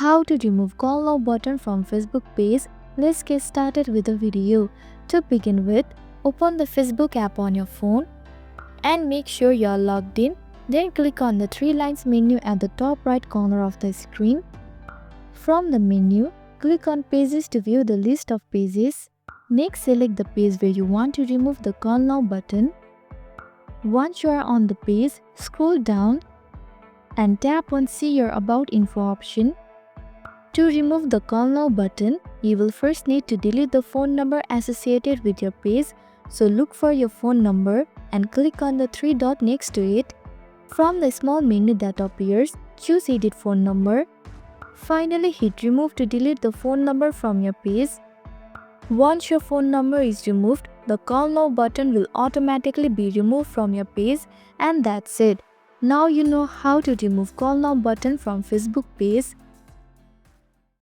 How to remove call now button from Facebook page. Let's get started with the video. To begin with, open the Facebook app on your phone and make sure you are logged in. Then click on the three lines menu at the top right corner of the screen. From the menu, click on Pages to view the list of pages. Next, select the page where you want to remove the call now button. Once you are on the page, scroll down and tap on See Your About Info option. To remove the Call Now button, you will first need to delete the phone number associated with your page, so look for your phone number and click on the three dots next to it. From the small menu that appears, choose Edit Phone Number. Finally, hit Remove to delete the phone number from your page. Once your phone number is removed, the Call Now button will automatically be removed from your page, and that's it. Now you know how to remove Call Now button from Facebook page.